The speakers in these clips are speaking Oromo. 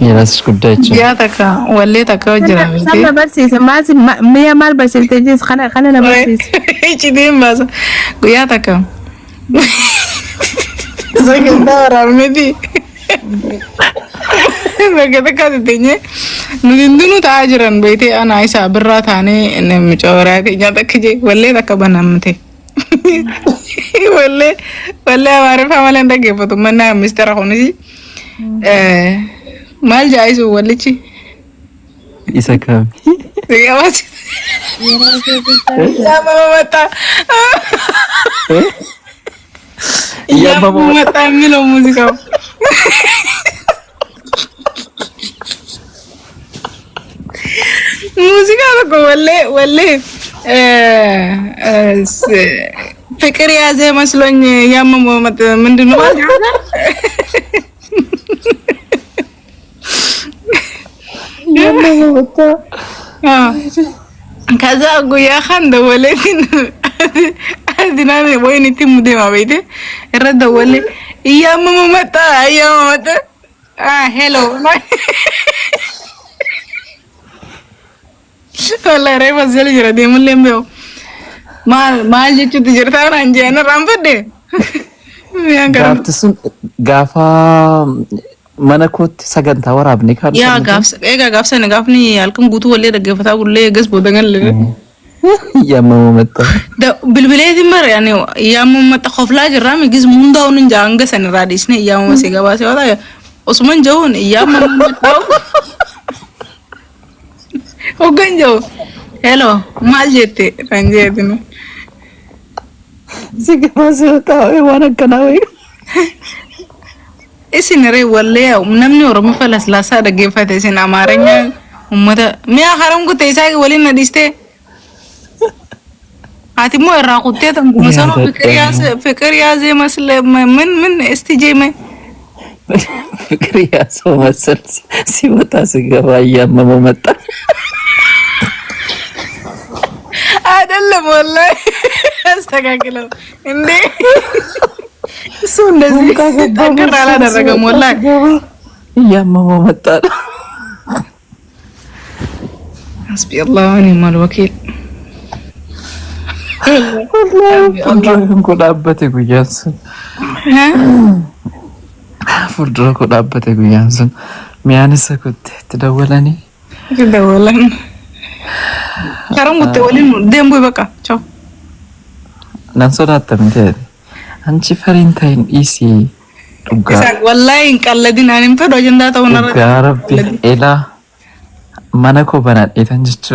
የራስሽ ጉዳይ እቺ ያ ተካ ወሌ ተካ ወጅራ ሰለ በርሲስ ማስ ሚያ ማል በርሲስ ተጂስ خلنا በርሲስ እቺ ዲማስ ጉያ ተካ ዘገንዳ ወራምዲ በገተካ ተኛ ንንዱኑ ታጅረን ቤቴ አና አይሳ ብራታኔ እነም ጮራተኛ ተከጄ ወሌ ተካ በናምቴ ወሌ ወሌ አማርፋ ማለት እንደገፈቱ መና ሚስተር ሆነጂ ማል ጃይሱ ወልቺ ይሰካም ያማስ ያማማታ ያማማታ የሚለው ሙዚቃው ሙዚቃ ነው ወሌ ወሌ ፍቅር ያዘ መስሎኝ ያማማታ ምንድነው ከዛ ጉያ ካን ደወለኝ አዲናኔ ወይኔ ቲሙ ደማ ቤቴ ረደወለ እያመመ መጣ ሄሎ ወላሂ ሬ ወዘለ ጅራ ደሙን ለምበው ማል ጀቹ ትጅርታና እንጀነ ራምበደ ጋፍትሱን ጋፋ መነኮት ሰገንታ ወራብኔ ካል ያ ጋፍሰነ ጋፍኒ አልከም ጉቱ ወለ ደገፈታ ጉለ ገስ ቦደገን ያመመ መጣ ብልብሌት መር ያኔ ያመመ መጣ ኸፍላ ጅራም ግዝ ሙንዳውን እንጃ አንገሰን ራዲስ ነ ያመመ ሲገባ ሲወጣ ኡስማን ጀውን ያመመ መጣው ኦገንጆ ሄሎ ማልጀቴ አንጀት ነው ሲገባ ሲወጣ ወነከናው እስንሬ ወለያው ምንምን ኦሮሞ ፈላስላሳ ደገፈተ ሲና አማርኛ ኡመተ ሚያ ሐረም ጉቴ ሳይ ወሊና ዲስቴ አቲሞ ራቁቴ ተንጉመሰኖ ፍቅር ያዘ መስለ ምን እስቲጄ ፍቅር ያዘው መሰል ሲወጣ ሲገባ ያመመ መጣ አይደለም ወላሂ አስተካክለው እንዴ እሱ እንደዚህ ተንከራ አላደረገም ወላሂ ያመመ መጣ حسبي الله ونعم الوكيل ወላሂ ኮዳበተ ጉያንስ ፍርድሮ ኮዳበተ ጉያንስ ሚያንስ ኩት ተደወለኒ ከረም ጉቴ ወሊን ደምቦ በቃ ቻው ናንሶዳተ እንዴ አንቺ ፈሪንታይን ኢሲ ዱጋ ወላሂ እንቀለድን አንም ፈዶ አጀንዳ ተውና ረቢ ኤላ ማነኮ በናዴ ተንጅቹ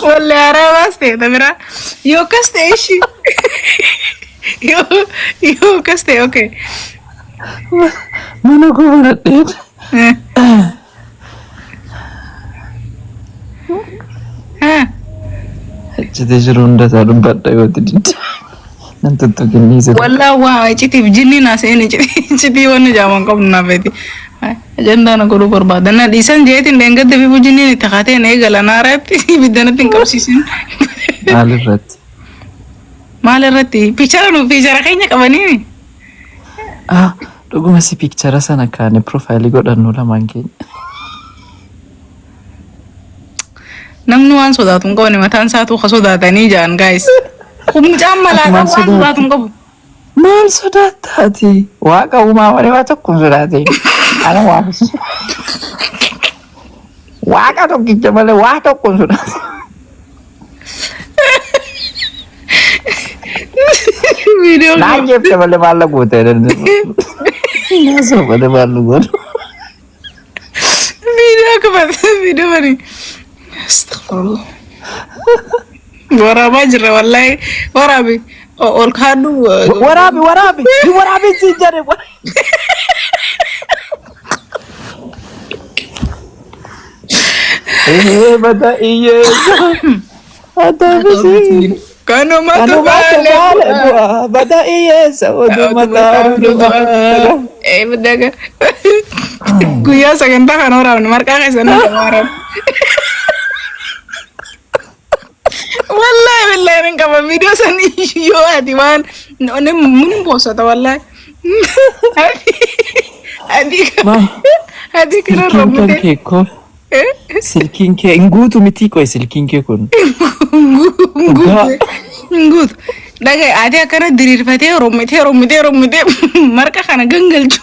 ወላሂ አራባስቴ ተብራ ዮከስቴ እሺ ዮከስቴ ኦኬ ማነኮ በናዴ እጅ እንደዛ ዱባዳ ይወጥድ እንተቱ ግኒዘ ወላሂ ዋ እጪቲ ጅኒና ሰኔ እጪቲ ወነ ጃማን ቆምና ቤቲ አጀንዳ ነው ጎዶ በርባደና ዲሰን ጄት እንደንገደ ቢቡ ጅኒ ተካቴ ነይ ገላና ራፕ ቢደነትን ቀብሲሲን ማለረት ፒቸር ነው ፒቸር ከኛ ቀበኒ ዱጉመሲ ፒክቸር ሰነካኔ ፕሮፋይል ጎዳኑ ለማንገኝ namni waan sodaatu ngone mataan saatu khasodaatani jaan guys kum jammala waan sodaatu ngabu mal sodaatati waaqa uma wale wa tokko sodaate ana waaqa tokko jammala waa tokko sodaate video na jefte wale malla gote na so wale mallu gote video ka video bani استغفرالله ورابي جرى والله ورابي والكادو ورابي سيجري ايه بدا ايه هذا بسيط كانوا ما تبالغ بدا ايه سودو مطار ايه بدك كويا سكنتا كانوا راون مركا كسنا كمارا والله بالله من كم فيديو سني يو هديوان نحن من بوسة والله هذيك silkiin الرمتين kan kee ko silkiin kee hin guutu miti qoy silkiin kee kun nguut dhagay ati akkana diriirfatee rommitee marqa kana gangalchu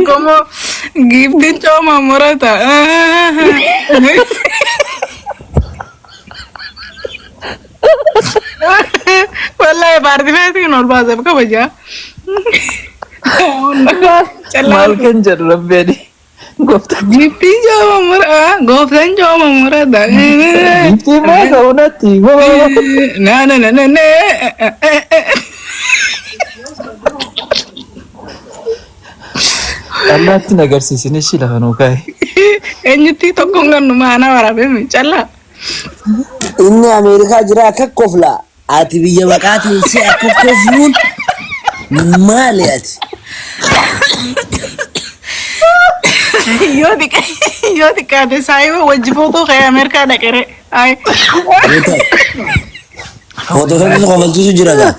como giftin cooma murata wallahi participate non baasef kabaja maal kan jedhu rabbeeni gooftaan giftin cooma murata giftii maa ta'unatti na allaattiin agarsiisini ishii lafa nuu kaa'e eenyutti tokkoon gannu maana waraabame callaa inni Ameerikaa jira akka kofla ati biyya baqaatiin si akka kofluun maali ati yoo xiqqaate saayiba wajji footoo ka'ee Ameerikaa dhaqere ay footootu kofalchiisu jira gaa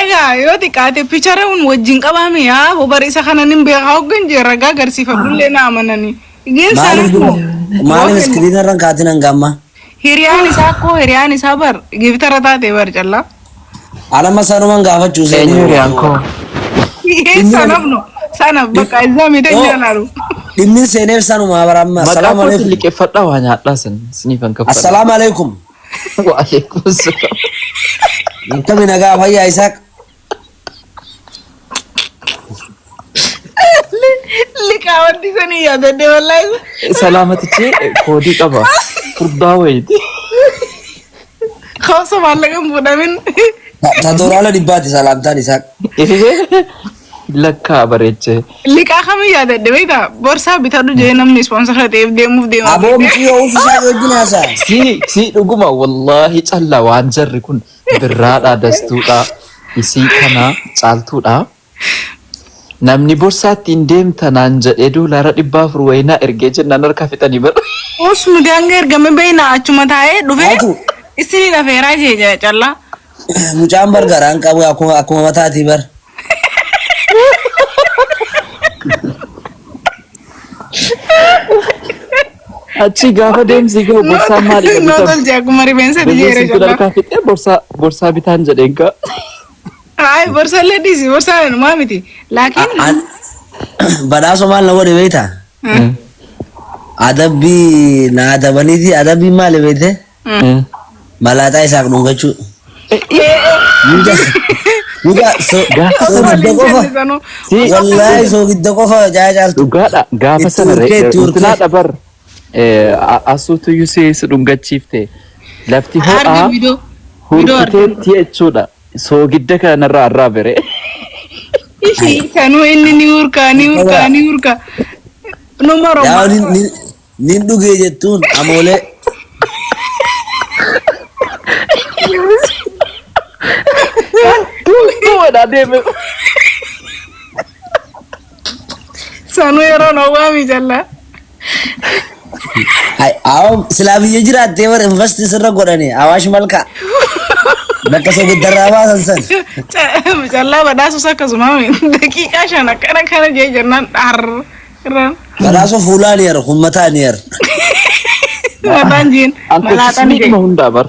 egaa yoo xiqqaate picharaun wajjin qabame yaa bobari isa kana nin beekaa hoggan jeerragaa agarsiifadhullee na amananii maaliif iskiriina irraan kaatin hangamma hiriyaan isaa bar giftara taate bar callaa alama sanuman gaafachuu eenyu hiriyaan koo sanaf bakka isaa miidhan dhimmin seeneef sanuma baramma maqaa assalaamu kootiin alaikum liqeeffadhaa waa nyaadhaa siniifan kaffadha assalaamu alaikum waalaikum salaam akkami nagaa fayyaa isaaq liqaa wanti sanii yaadadde wallaahi salaamatichi koodii qaba furdaa wayiti kawsa maallaqa hin fuudhamin ta dooraala dhibbaati salaamtaan isaaq lakkaa bareeche liqaa kami yaadadde beektaa borsaa bitadhu jee namni ispoonsara ta'eef deemuuf aboo miti yoo ufisaa wajjin haasaa si dhuguma wallaahi calla waan jarri kun birraadha dastuudha isii kana caaltuudha namni borsaatti hin deemtanaan jedhee doolaara 400 wayinaa ergee jennaan harka fixanii bara osuma daanga ergame beeyna achuma taa'ee dhufee isinii dhafeeraa jee callaa mucaan bargaraan qabu akkuma mataatii bar achi gaafa deemsi gahu borsaan maali nootolche akkuma rifeensa dijeere callaa harkaa fixee borsaa bitaan jedheen ka ay borsallee dhiisi borsaan maa miti laakiin badhaasoo maal na godhe beekta adabbii na adabaniiti adabbii maali beekte malaataa isaaf dhungachuu wallahi soogidda qofa jaajaaltu dhugaadha gaafa sana reetinaa dhabar asuutu yusee si dhungachiifte lafti ho'aa hurkiteetti jechuudha soogidda kanarraa arraa bere kanuu inni ni hurkaa numa yaa nin dhugee jettuun amoolee duwwadhaa deeme sanuu yeroo nawwaami jallaa awo silaa biyya jiraattee war investi sirra godhani awaash malka bakka soogiddarraa baasan san callaa badhaasus akkasuma daqiiqaa 5 akkana kana jee jennaan dhaarran badhaasoo fuulaa ni yar hummataa ni yar mataan jiin malaataan ankochismiidhuma hundaa bar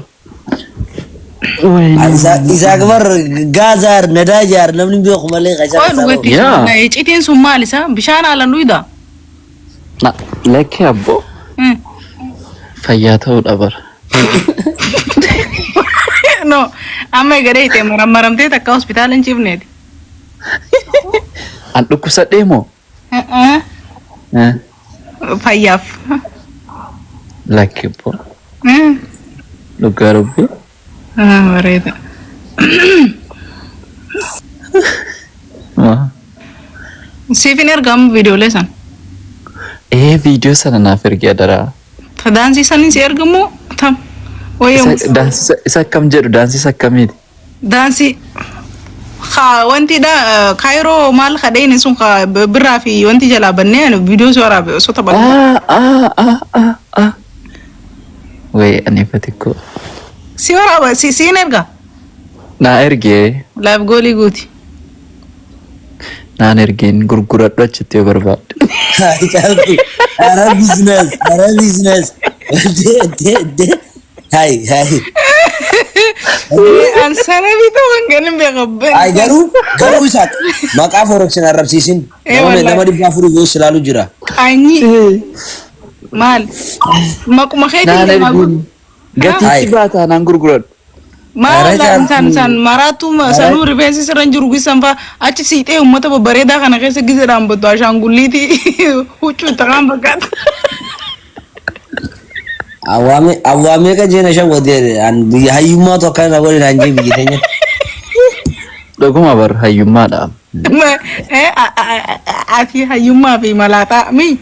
isaak bar gaazaar nadaajaar namni beeku malee qashaa citiin sun maal isa bishaan haalan dhuyda lekkee abbo fayyaa ta'uudha bara no amma gadee itee maramtee takka hospitaala hin ciifneeti an dhukkubsadhee moo fayyaaf lakkee abbo dhugaa rabbii bareeda siifin ergamu viidiyoolee san viidiyoo sana naaf ergee adaraa ta daansii sanii si ergamu tam isa akkam jedhu daansii akkamiiti daansii wanti kaayiroo maal kadheeni sun birraa fi wanti jalaa bannee viidiyoo si waraabe osoo taphatu way aniifati ko Si waraaba siin erga. Naa ergee. Laaf goolii guuti. Naan ergeen gurguradhu achitti yoo barbaadde. Ara business. Hai. An sana bitu kan ganin beekabban. Ai garuu isaa maqaa forex arrabsiisin. Nama dhibba afurii yoo silaalu jira. Anyi. Maal? Makuma keetii Naan lama ergeen gatii baataa naan gurguradhu. Maal san maratu sanuu rifeensi sirran jiru gisan fa achi siixee uummata babbareedaa kana keessa gisa dhaambattu ashaangulliiti huccuu taqaan fakkaata. Awwaamee ka jeena shan wadee biyya hayyummaa tokko kana waliin hanjee biyya teenya. Dhuguma bar hayyummaadha. Ati hayyummaa fi malaataa mi?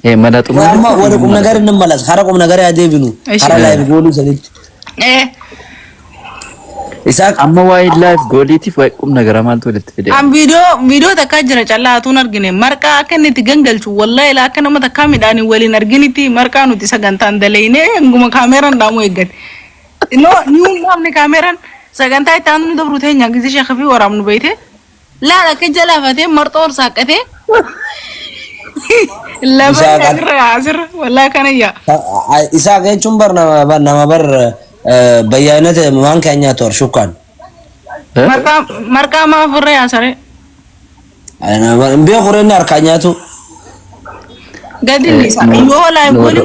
Malaxuma. Amma wani qubna gari nan malas hara qubna gari adeebinu hara laayif gooluu sanitti. Isaak Amma waa'ee live gooliitiif waa'ee qubna gara maaltu walitti fide? An video takka jira callaatuun argine marqaa akka inni itti gangalchu wallahi la akka nama takka midhaan waliin arginiti marqaa nuti sagantaan dalayne nguma kaameraan dhaamu eeggate. No niun dhaamne kaameraan sagantaa itti aanu dabru teenya gizi sheekha fi waraabnu beeyte laala akka jalaafatee marxoor saaqatee lafa asirra wallahi kanayya. Isaak jechuun bar nama bar bayyaanata waan keenyaa tor shukkaan. Marqaa maa furree asare. Mbee qoreen harkaa nyaatu. Gadi lisa yoo laay gooli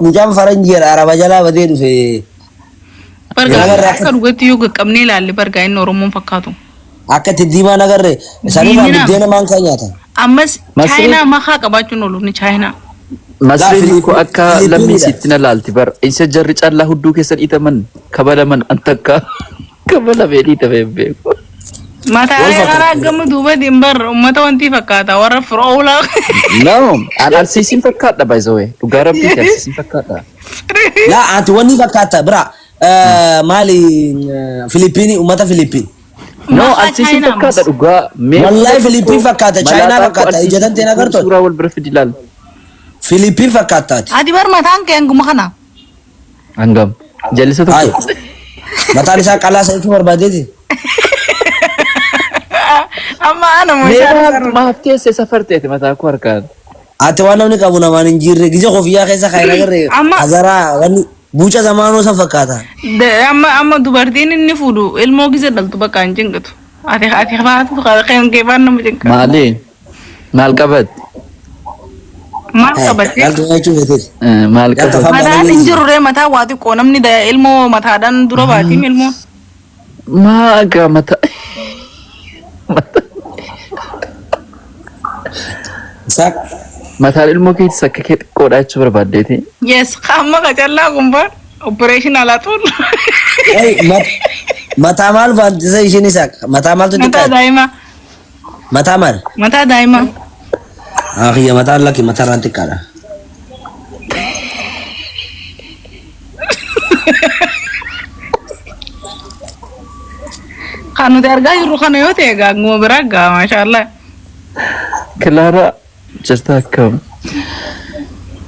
mucaan faranjiidha araba jalaa badee dhufe. Bargaa akka dhugatti yoo qaqqabnee ilaalle bargaa inni Oromoon fakkaatu. Akka tiddiimaa nagarre isaanii waan biddeena maan kan nyaatan. Ammas Chaayinaa makaa qabaachuun oolu ni Chaayinaa. Masriin ko akka lammii sitti na laalti bar isa jarri callaa hudduu keessan itaman kabalaman antakka kabalamee dhiitame beeku. Mataalee karaa gamu duuba dimbar uummata wanti fakkaata warra firoolaa. No, alsiisiin fakkaata by the way. Dhugaa rabbii alsiisiin fakkaata. Yaa ati wanni fakkaata bira maali Filipiinii uummata Filipiin. No, alsiisiin fakkaata dhugaa. Wallahi Filipiin fakkaata Chaayinaa fakkaata ijatan teen agartu. Suuraa wal bira fidi laal. Filipiin fakkaataati. Ati bar mataan kee hanguma kana. Hangam. Jalisa tokko. Mataan isaa qalaa sa'itu barbaadeeti. Amma ana Maaf keessa safarteeti mataa koo harkaan. Ati waan namni qabu namaan hin jirre gija kofiyyaa keessa kaayina garee azaraa wanni buuca zamaanoo san fakkaata. Amma dubartiin inni fuudhu ilmoo gisa dhaltu bakka hin cinqatu. Ati baatu kan kee baan nama cinqatu. Maali? Maal qabatti? Maal qabatte? Maal qabatti? Mataan hin jirre mataa waa xiqqoo namni ilmoo mataadhaan dura baatiin ilmoo. Maaga mata. Sak. Mataan ilmoo keessa akka kee xiqqoodha jechuu barbaaddeeti. Yes, amma qacallaa kumbaan operation alaatuun. Mataa maal baantisa ishiin isaa mataa maaltu xiqqaa? Mataa daa'imaa. Mataa maal? Mataa daa'imaa. Akhiya mataan laki mataa raan xiqqaadha. Kan nuti argaa jirru kana yoo ta'e gaanguma biraa gaa maashaallah. Kilaara jirta akkam.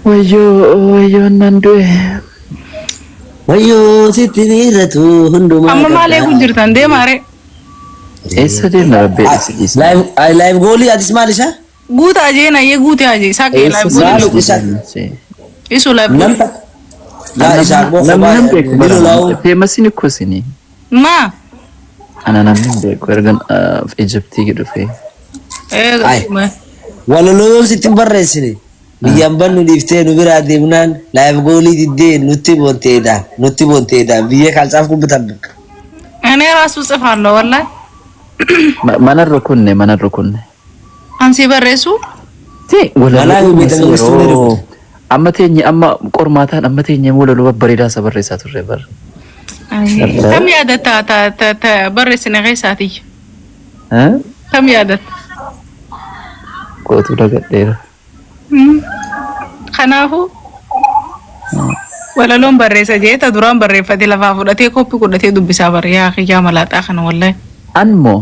Wayyoo nan du'e. Wayyoo sitti miirratu hundumaa. Amma maal eegu jirtan deemaare. Eessa deemna rabbee dhiisi. Live goolii atis maal isaa? Guuta ajee na yee guute ajee isaa kee live goolii. Isu live goolii. Laa isaa namni beeku feemasiin ikkosini. Maa? Ana namni beeku ergan Ijiptii dhufe. Walaloo yoo sitti hin barreessine biyyaan bannu dhiiftee nu biraa deemnaan live goolii diddee nutti bonteedha biyya kalsaaf kubbatan. Ani ራሱ ጽፋለሁ ወላሂ manarra kunne. Ansi barreessu? Walaloo amma teenye amma qormaataan amma teenye walaloo babbareedaa isa barreessaa turre bar. Kam yaadatta barreessine keessaati? Kam yaadatta? Kootu dagadheera. Kanaafuu walaloon barreessa jeeta duraan barreeffate lafaa fudhatee koppii godhatee dubbisaa barreeyaa kiyyaa malaaxaa kana wallahi. Anmoo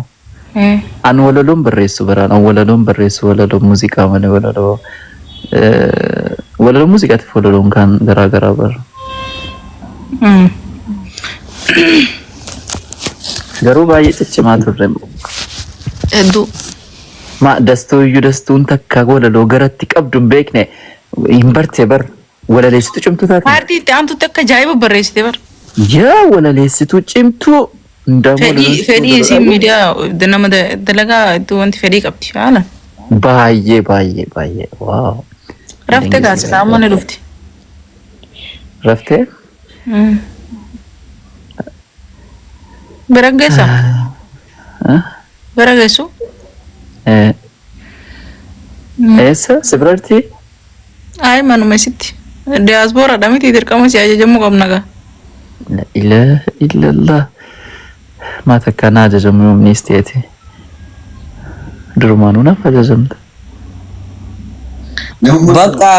an walaloon barreessu baraan walaloon barreessu walaloon muuziqaa malee walaloon muuziqaatiif walaloon kan garaa garaa bara. Garuu baay'ee ciccimaa turre. Hedduu. Ma dastuu iyyuu dastuun takka walaloo garatti qabdu hin beekne hin barte bar walaleessitu cimtuu taate. Paartii itti aantutti akka ajaa'iba barreessite bar. Yaa walaleessitu cimtuu. Fedhii isiin miidiyaa nama dalagaa itti wanti fedhii qabdi haala. Baay'ee. Waaw. Raftee gaazexaa amma ni dhufti. Raftee? Bira geessa? Bira geessu? Eessa? Si biratti? Ayi manuma isitti. Diyaaspoora dhamiti dirqama si ajajamuu qabna gaa. La ilaha illallah. Mata kana ajajamu yoomni isteeti. Durumaanuu naaf ajajamta. Bakka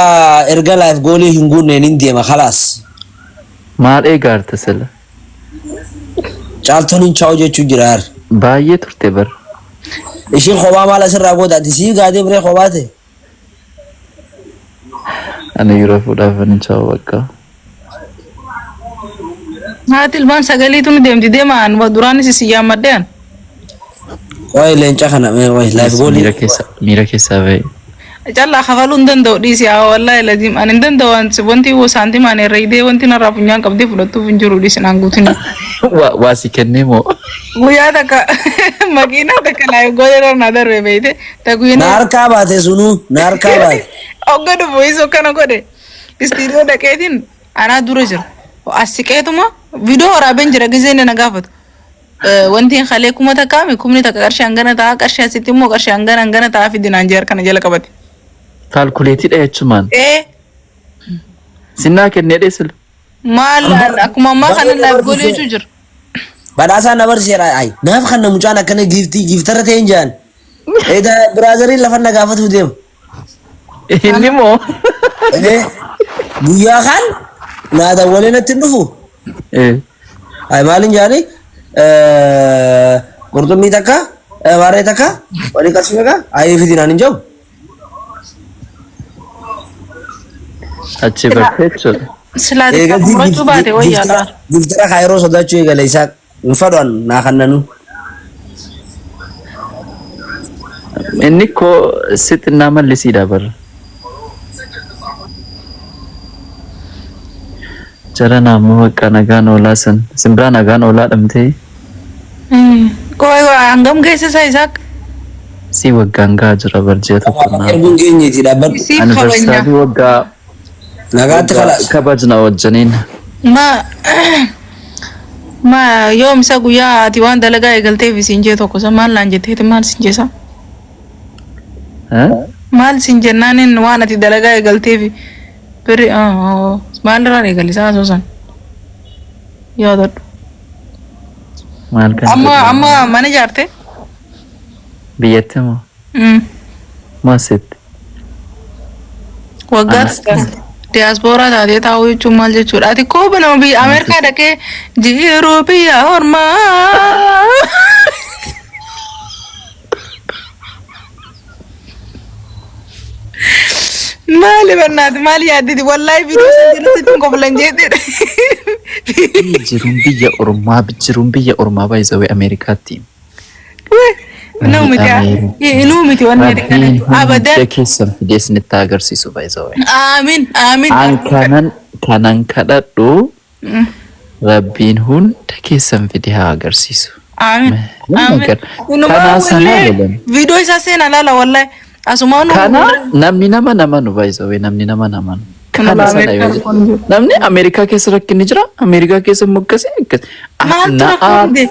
erga laayif goolii hin guunneen hin deema khalaas. Maal eegaarte sila? Caaltuun hin chaa'u jechuu jira har. Baay'ee turte bar. Ishiin kophaa maal asirraa gootaati sii gaadee biree kophaa ta'e. Ani yeroo fuudhaaf hin chaa'u bakka. Haati ilmaan sagaliitu ni deemti deemaan duraanis si yaammaddeen. Wayi leenca kana wayi laayif goolii. Miira keessaa ba'e. Callaa kafaluu hin danda'u dhiisi haa wallaahi laziim ani hin danda'u wanti saantima ani irra hidhee wanti narraa funyaan qabdee fudhattuuf hin jiru dhiisi naan guutin. Waa si kennee moo? Guyyaa takka makiinaa takka laayif goolee na darbe beeyte. Na harkaa baate sunuu na harkaa baate. Ogga dhufu isoo kana godhe istiidiyoo dhaqeetiin anaa dura jira. Asiqeetuma viidiyoo waraabeen jira gizeen na gaafatu. Wanti hin halee kuma takkaami kumni takka qarshii hangana ta'a qarshii asitti immoo qarshii hangana ta'a fidinaan jeer kana jala qabate. Kaalkuleetiidha jechumaan. Sinnaa kennee dheessil. Maal akkuma ammaa kana laaf golee jechuu jira. Badhaasaa na barsiiseera ay naaf kan mucaan akkana giiftarra ta'e hin jaan. Eeda biraazariin lafa na gaafatu deema. Inni moo? Guyyaa kan naada walee natti dhufu. Ay maalin jaani qurxummii takka waaree takka walii qarshii takka ayee fidinaan hin jiru. Achi bakkee jechuudha. Silaati fudhachuu baate wayyaadha. Giftara kaayiroo sodaachuu eegale isaa hin fadhaan naa kannanu. Inni koo sitti naa mallisiidha bara. Jara naammoo bakka nagaan oolaa simbiraa nagaan oolaa dhamtee. Koo hangam geessa isaa isaak. Si waggaan gaa jira barjee tokko naa. Erguun keenyeeti dhaabbadhu. Siif kabajna. Aniversaarii waggaa. Nagaatti kabajna wajjaniin. Ma yoom isa guyyaa ati waan dalagaa eegalteef isin jee tokko sa maal laan jetteeti maal sin jeesa? Maal sin jennaanin waan ati dalagaa eegalteef biri maal irraan eegalisaa asoosan yaadadhu. Maal kan amma mana ijaarte? Biyyatti moo? Maasitti. Waggaa diyaaspoora taatee taa'uu jechuun maal jechuudha? Ati kooba nama biyya Ameerikaa dhaqee jiru biyya ormaa. Maali barnaati maali yaadditi wallaahi viidiyoo san jalatti tun qofalan jeetedha. Jiruun biyya ormaa baay'isawee Ameerikaatti. Inuu miti waan abadan. Keessan fidee isinitti agarsiisu baay'isawee. Aamin. Kanan kadhadhu Rabbiin hunda keessan fidee haa agarsiisu. Aamin. Kanaa sanaa jedhan. Viidiyoo isaa seenaa laala wallaahi. Kana namni nama nu baay'isawee namni nama nu. Kana sana yoo namni Ameerikaa keessa rakkinni jira Ameerikaa keessa mukkasee akkas.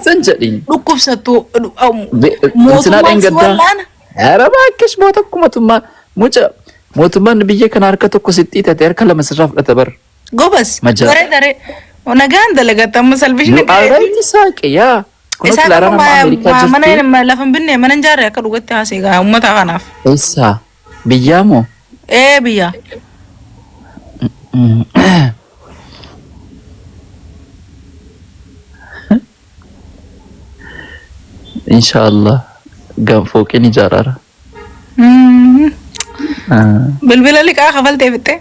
San jedhin. Dhukkubsattu mootummaan wallaan. Araba akkas mootummaan biyya kana harka tokko sitti hitate harka lama sirraa fudhata bar. Gobas. Daree. Nagaan dalagatta amma salphishni. Alright saaqe yaa. Isa mana lafa binne mana jaaree akka dhugatti haasee gaa uummata kanaaf. Eessa biyyaa moo? Biyyaa. Inshallah fooqeen ijaarara. Bilbila liqaa kafaltee fitte.